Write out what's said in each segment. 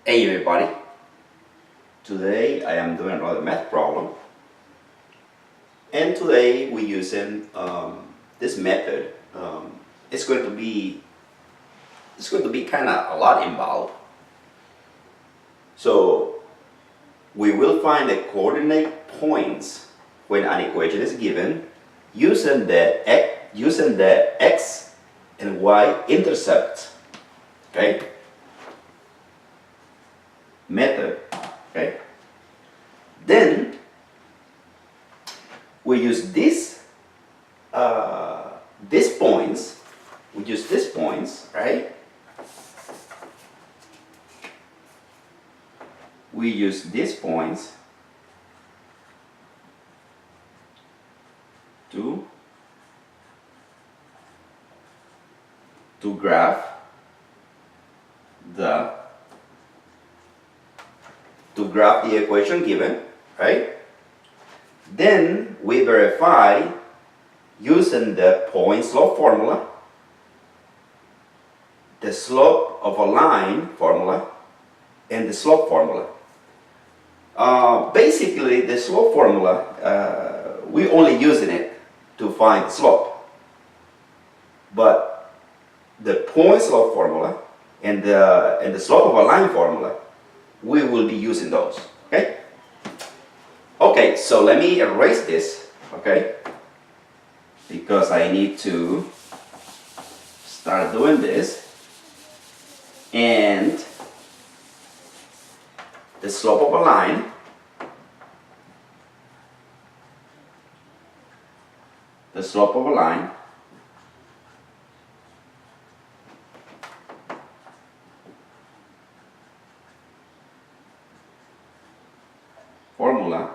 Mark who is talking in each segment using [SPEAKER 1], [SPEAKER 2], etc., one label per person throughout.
[SPEAKER 1] Hey everybody, today I am doing another math problem, and today we're using this method. It's going to be kind of a lot involved. So we will find the coordinate points when an equation is given using the x and y intercept. Okay. Method. Okay. Then we use these points. We use these points, right? We use these points to graph the equation given, right? Then we verify using the point slope formula, the slope of a line formula, and the slope formula. Basically, the slope formula, we only using it to find the slope. But the point slope formula and the slope of a line formula, we will be using those. Okay? Okay, so let me erase this, okay? Because I need to start doing this. And the slope of a line, formula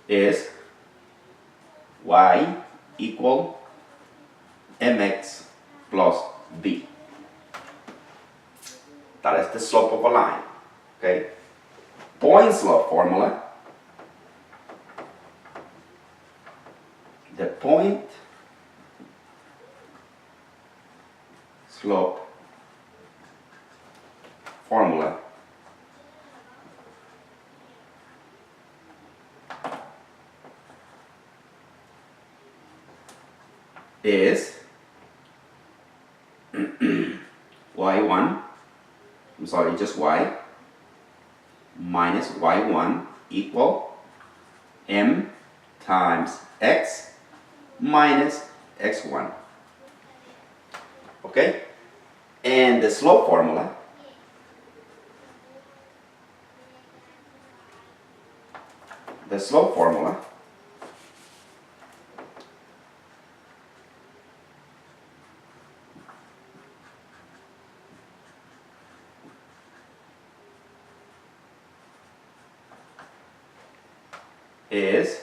[SPEAKER 1] is y equal mx plus b. That is the slope of a line. Okay. Point slope formula. The point slope formula is y1, just y, minus y1 equal m times x minus x1. Okay? And the slope formula is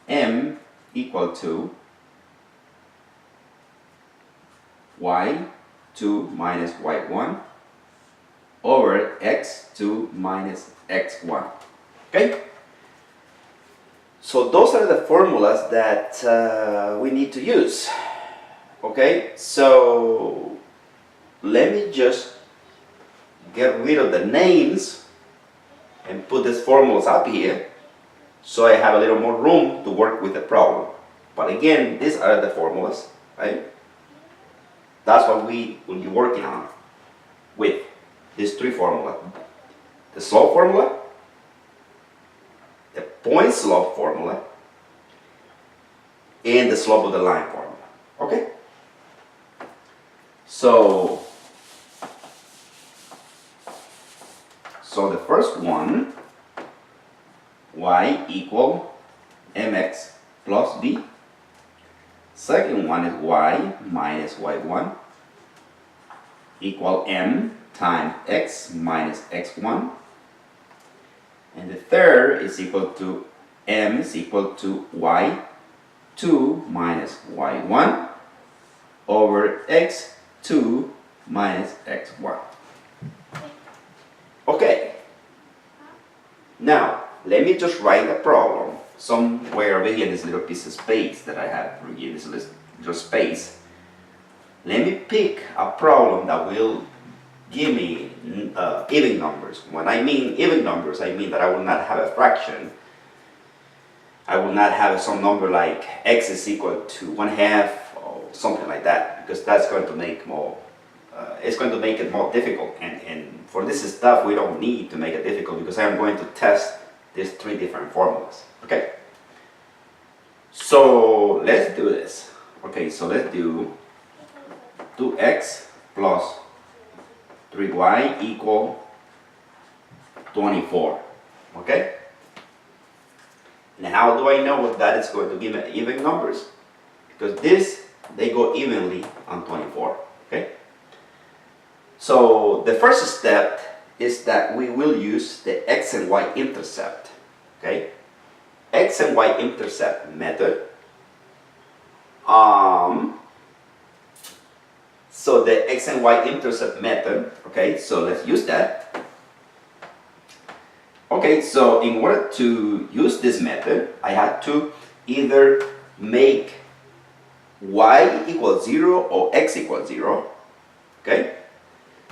[SPEAKER 1] m equal to y2 minus y1 over x2 minus x1. Okay? So those are the formulas that we need to use. Okay? So let me just get rid of the names and put these formulas up here, so I have a little more room to work with the problem. But again, these are the formulas, right? That's what we will be working on with these three formulas. The slope formula, the point slope formula, and the slope of the line formula. Okay? So the first one, y equal mx plus b. Second one is y minus y1 equal m times x minus x1. And the third is equal to m is equal to y2 minus y1 over x2 minus x1. Okay. Now, let me just write the problem somewhere over here in this little piece of space that I have here, this little space. let me pick a problem that will give me even numbers. When I mean even numbers, I mean that I will not have a fraction. I will not have some number like x is equal to 1/2 or something like that, because that's going to make more, it's going to make it more difficult. And for this stuff, we don't need to make it difficult, because I'm going to test these 3 different formulas. Okay. So let's do this. Okay, so let's do 2x plus 3y equal 24. Okay? And how do I know that it's going to give me even numbers? Because they go evenly on 24. Okay? So the first step is that we will use the x and y intercept. Okay? X and y intercept method. So the x and y intercept method, okay, so let's use that. Okay, so in order to use this method, I had to either make y equal 0 or x equal 0. Okay,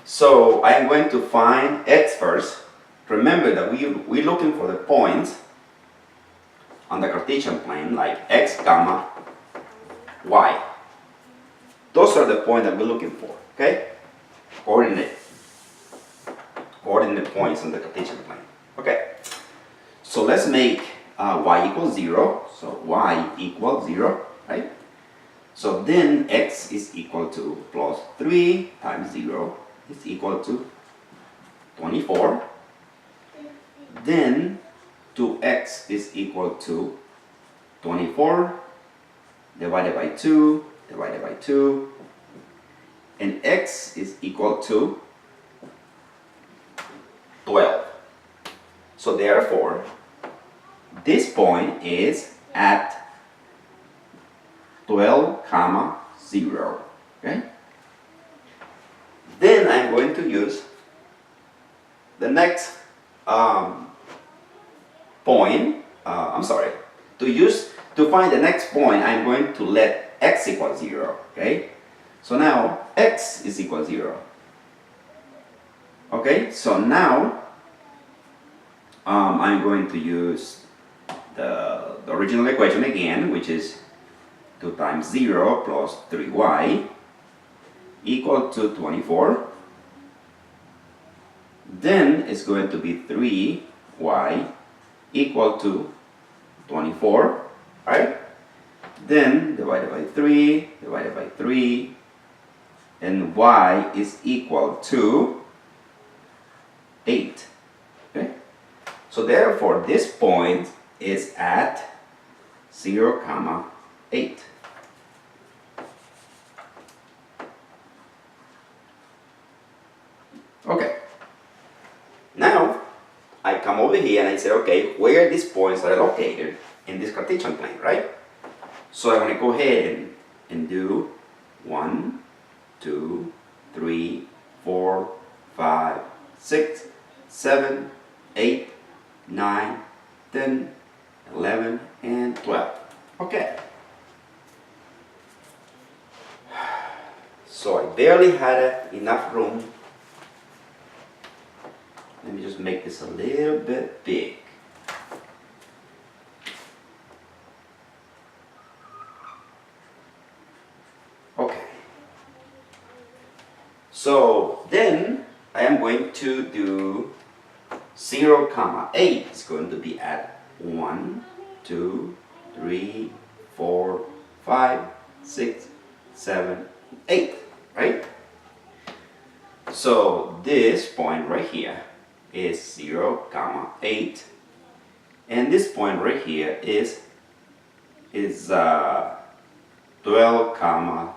[SPEAKER 1] so I'm going to find x first. Remember that we're looking for the points on the Cartesian plane, like x comma y. Those are the points that we're looking for. Okay, coordinate points on the Cartesian plane. Okay, so let's make y equals 0. So y equals 0, right? So then x is equal to plus 3 times 0 is equal to 24. Then 2x is equal to 24 divided by 2 divided by 2. And x is equal to 12. So therefore, this point is at 12, 0. Okay? Then I'm going to use the next point. To find the next point, I'm going to let x equal 0. Okay? So now x is equal 0. Okay? So now I'm going to use the original equation again, which is 2 times 0 plus 3y equal to 24. Then it's going to be 3y equal to 24, right? Then divided by 3, divided by 3, and y is equal to 8. Okay? So therefore, this point is at 0, 8. Okay. Now, I come over here and I say, okay, where these points are located in this Cartesian plane, right? So I'm going to go ahead and do 1, 2, 3, 4, 5, 6, 7, 8, 9, 10, 11, and 12. Okay. So I barely had enough room. Let me just make this a little bit big. Okay. So then I am going to do 0, 8 is going to be at 1, 2, 3, 4, 5, 6, 7, 8, right? So this point right here is 0, 8, and this point right here is 12,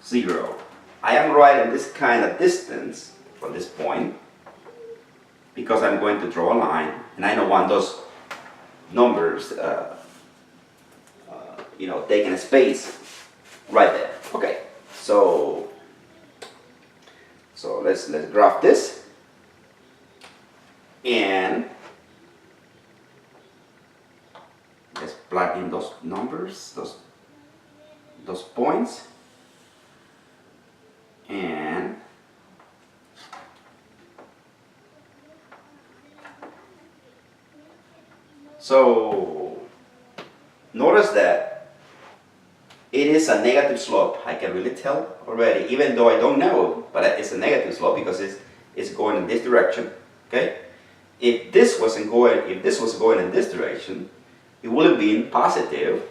[SPEAKER 1] 0. I am writing this kind of distance from this point because I'm going to draw a line, and I don't want those numbers, taking a space right there. Okay, so let's graph this, and let's plug in those numbers, those points. And so notice that it is a negative slope. I can really tell already, even though I don't know, but it's a negative slope because it's going in this direction. Okay. If this was going in this direction, it would have been positive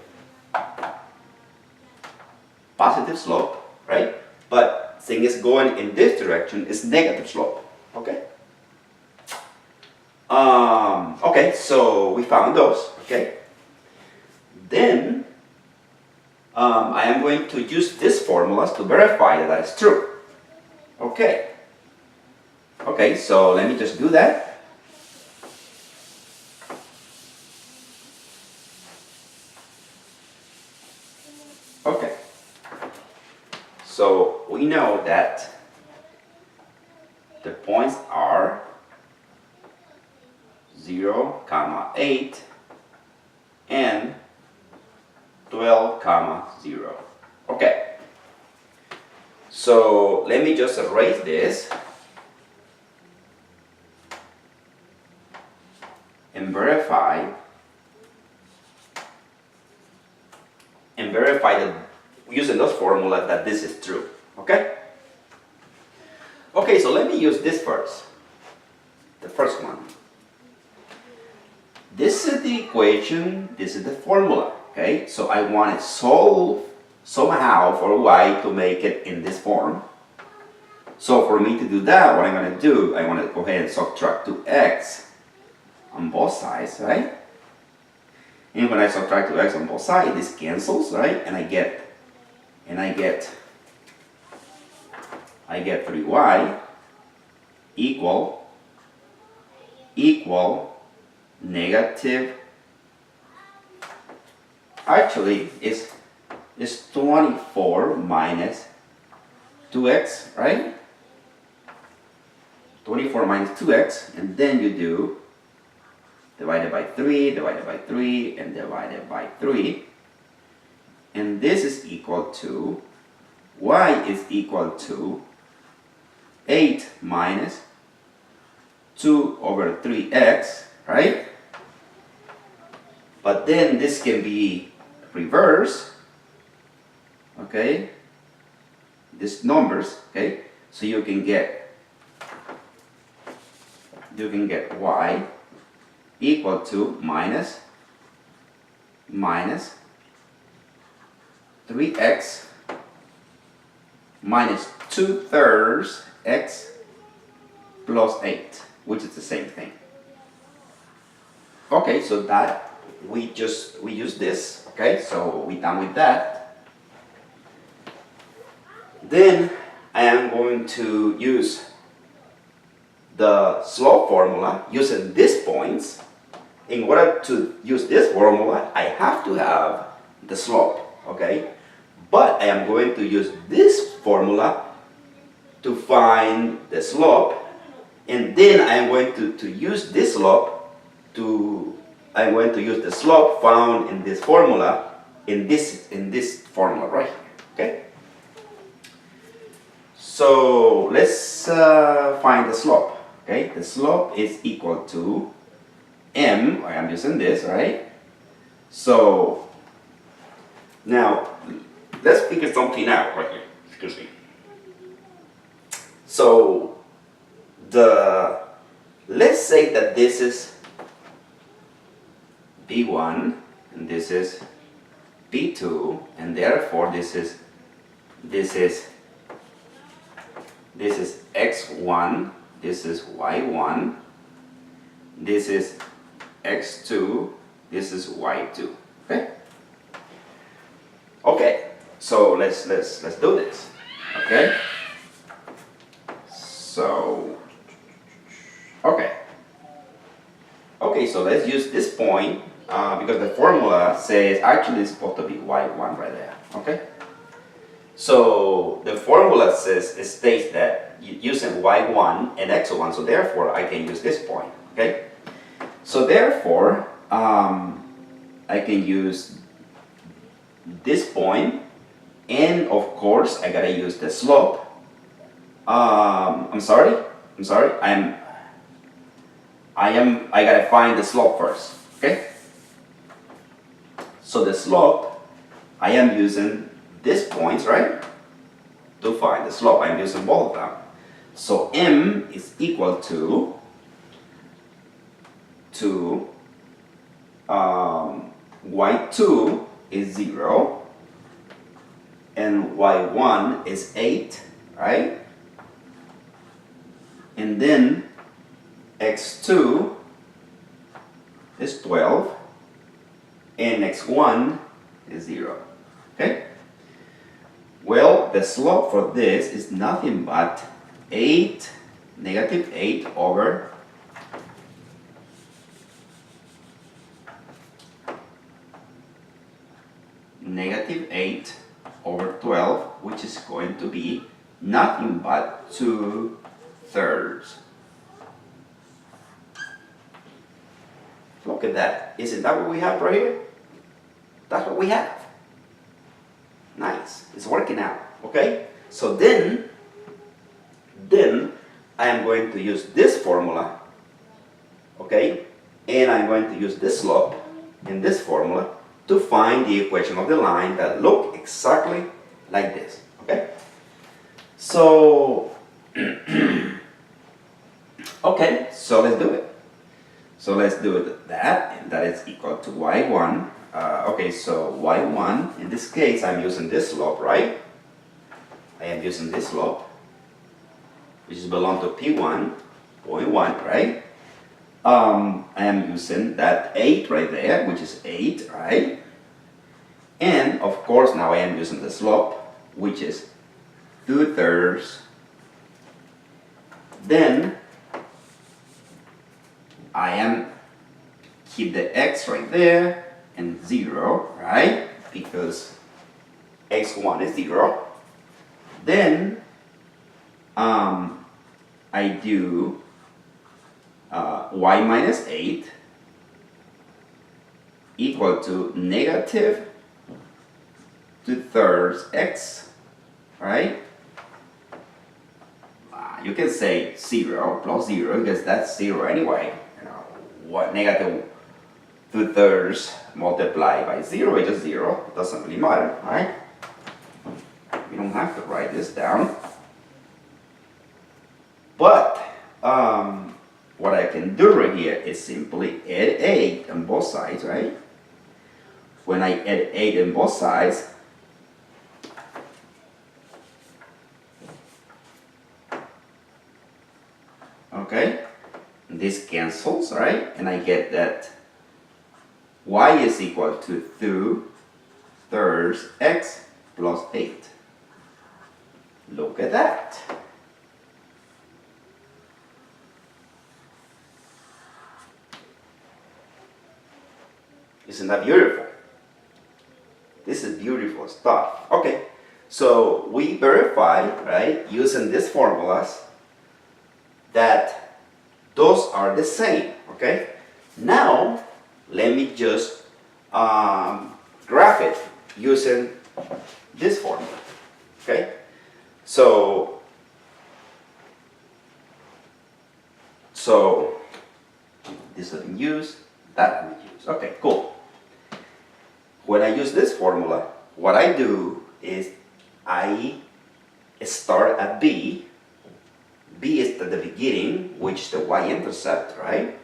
[SPEAKER 1] slope, right? But since it's going in this direction, it's negative slope. Okay. Okay, so we found those. Okay. Then I am going to use these formulas to verify that is true. Okay. Okay, so let me just do that. Okay. So we know that the points are 0, 8 and 12, 0. Okay. So let me just erase this and verify that using those formulas that this is true. Okay? Okay, so let me use this first. The first one. This is the equation, this is the formula. Okay, so I want to solve somehow for y to make it in this form. So for me to do that, what I'm going to do, I want to go ahead and subtract 2x on both sides, right? And when I subtract 2x on both sides, this cancels, right? And I get 3y equal negative. Actually, it's 24 minus 2x, right? 24 minus 2x, and then you do divided by 3, and divided by 3. And this is equal to, y is equal to 8 minus 2 over 3x, right? But then this can be reversed, okay? These numbers, okay? So you can get y equal to minus 3x minus 2/3 x plus 8, which is the same thing. Okay, so that we use this. Okay, so we're done with that. Then I am going to use the slope formula using these points. In order to use this formula, I have to have the slope, okay? But I am going to use this formula to find the slope, and then I am going to use this slope I'm going to use the slope found in this formula in this formula right here, okay? So let's find the slope. Okay, the slope is equal to m. I am using this, right? So now let's figure something out right here. Excuse me. So let's say that this is B1 and this is B2, and therefore this is x1, this is y1, this is x2, this is y2. Okay. Okay. So let's do this. Okay. So okay. So let's use this point because the formula says actually it's supposed to be y1 right there. Okay. So the formula states that using y1 and x1, so therefore I can use this point, okay? So therefore, I can use this point, and of course I gotta use the slope, I'm sorry. I gotta find the slope first. Okay. So the slope, I am using these points, right? To find the slope, I'm using both of them. So m is equal to y2 is 0 and y1 is 8, right? And then x2 is 12 and x1 is 0. Okay? Well, the slope for this is nothing but negative 8 over negative 8 over 12, which is going to be nothing but 2/3. Look at that. Isn't that what we have right here? That's what we have. Nice. It's working out. Okay? So then I am going to use this formula. Okay? And I'm going to use this slope in this formula to find the equation of the line that look exactly like this. Okay? So okay, so let's do it. So let's do it that, and that is equal to y1. Okay, so y1, in this case, I'm using this slope, right? I am using this slope, which is belong to P1, point 1, right? I am using that 8 right there, which is 8, right? And, of course, now I am using the slope, which is 2/3. Then, I am keep the x right there and 0, right? Because x1 is 0. Then I do y minus 8 equal to negative 2/3 x, right? You can say 0 plus 0 because that's 0 anyway. What negative 2/3 multiplied by 0 is just 0. It doesn't really matter, right? We don't have to write this down. But what I can do right here is simply add 8 on both sides, right? When I add 8 on both sides, okay, this cancels, right? And I get that y is equal to 2/3 x plus 8. Look at that. Isn't that beautiful? This is beautiful stuff. Okay, so we verify, right, using these formulas that those are the same. Okay, now let me just graph it using this formula. Okay, so this has been used, that has been used. Okay, cool. When I use this formula, what I do is I start at B. B is at the beginning, which is the y-intercept, right?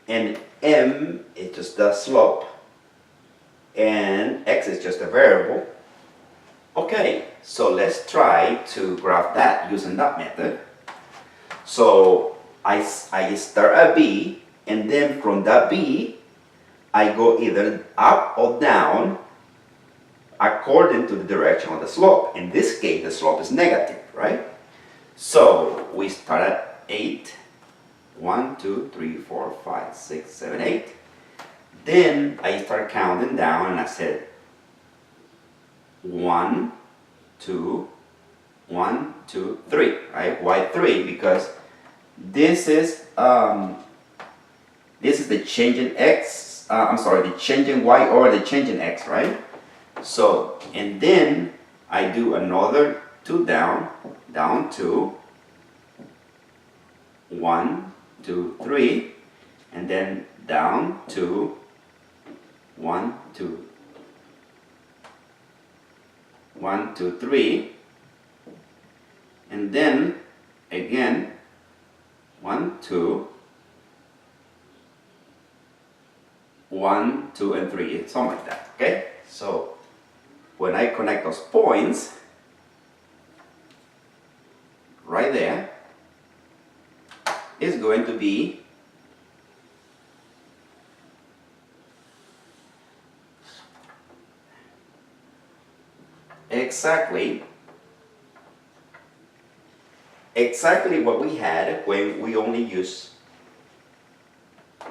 [SPEAKER 1] And m is just the slope, and x is just a variable. Okay, so let's try to graph that using that method. So I start at B, and then from that B, I go either up or down according to the direction of the slope. In this case, the slope is negative, right? So we start at 8. 1, 2, 3, 4, 5, 6, 7, 8. Then I start counting down and I said 1, 2, 1, 2, 3, right? Why 3? Because this is the change in x. The change in y or the change in x, right? So, and then I do another 2 down, down 2, 1, 2, 3, and then down 2, 1, 2, 1, 2, 3, and then again 1, 2, 1, 2, and 3, something like that. Okay, so when I connect those points right there, it's going to be exactly what we had when we only use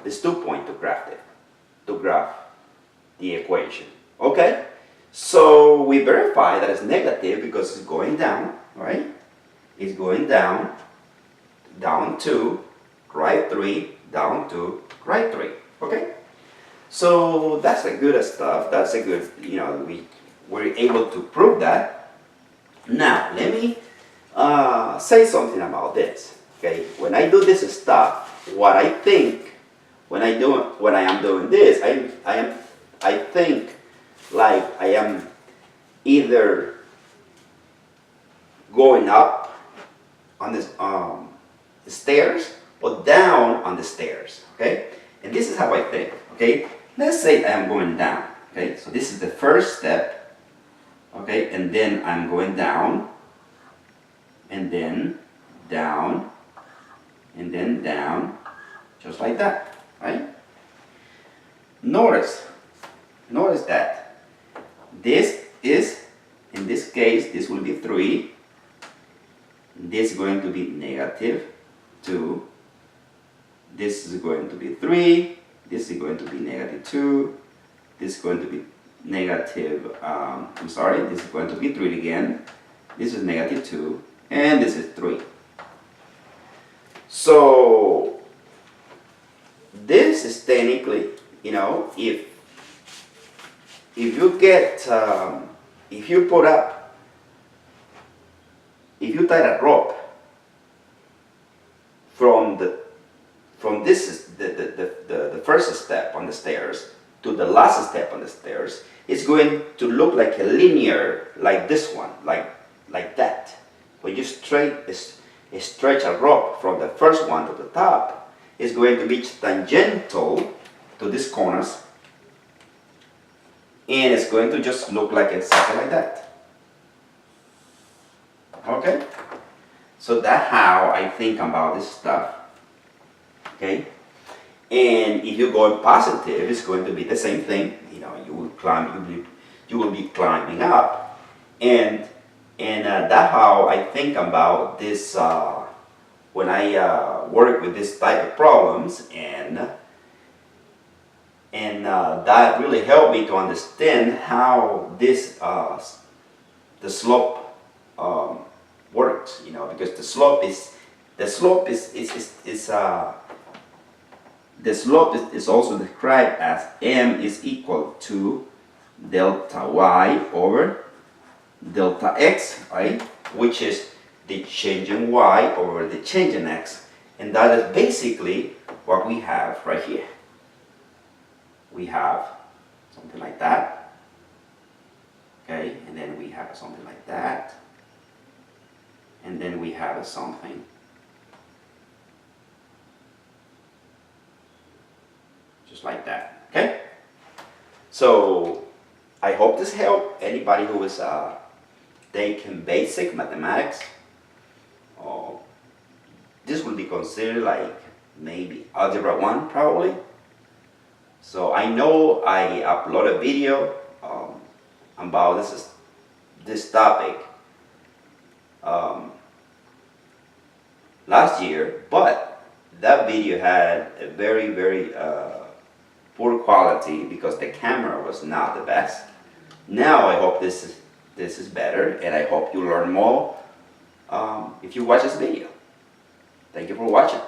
[SPEAKER 1] this 2 point to graph the equation. Okay, so we verify that it's negative because it's going down, right? It's going down, down 2, right 3, down 2, right 3. Okay, so that's a good stuff. That's a good, we were able to prove that. Now let me say something about this. Okay, when I do this stuff, what I think when I am doing this, I think like I am either going up on this stairs or down on the stairs. Okay, and this is how I think. Okay, let's say I am going down. Okay, so this is the first step. Okay, and then I'm going down, and then down, and then down, just like that, right? Notice that this is, in this case, this will be 3, this is going to be negative 2, this is going to be 3, this is going to be negative 2, this is going to be negative, this is going to be 3 again, this is negative 2, and this is 3. So this is technically, if you get, if you tie a rope from this the first step on the stairs to the last step on the stairs, it's going to look like a linear, like this one, like that. When you stretch a rope from the first one to the top, it's going to be tangential to these corners, and it's going to just look like exactly like that. Okay, so that's how I think about this stuff. Okay, and if you go positive, it's going to be the same thing. You will climb, you will be climbing up, and that's how I think about this when I work with this type of problems, and that really helped me to understand how this the slope works. Because the slope is also described as m is equal to delta y over delta x, right? Which is the change in y over the change in x, and that is basically what we have right here. We have something like that, okay, and then we have something like that, and then we have something just like that. Okay, so I hope this helped anybody who is taking basic mathematics. This will be considered like maybe algebra 1 probably. So I know I uploaded a video about this topic last year, but that video had a very poor quality because the camera was not the best. Now I hope this is better, and I hope you learn more if you watch this video. Thank you for watching.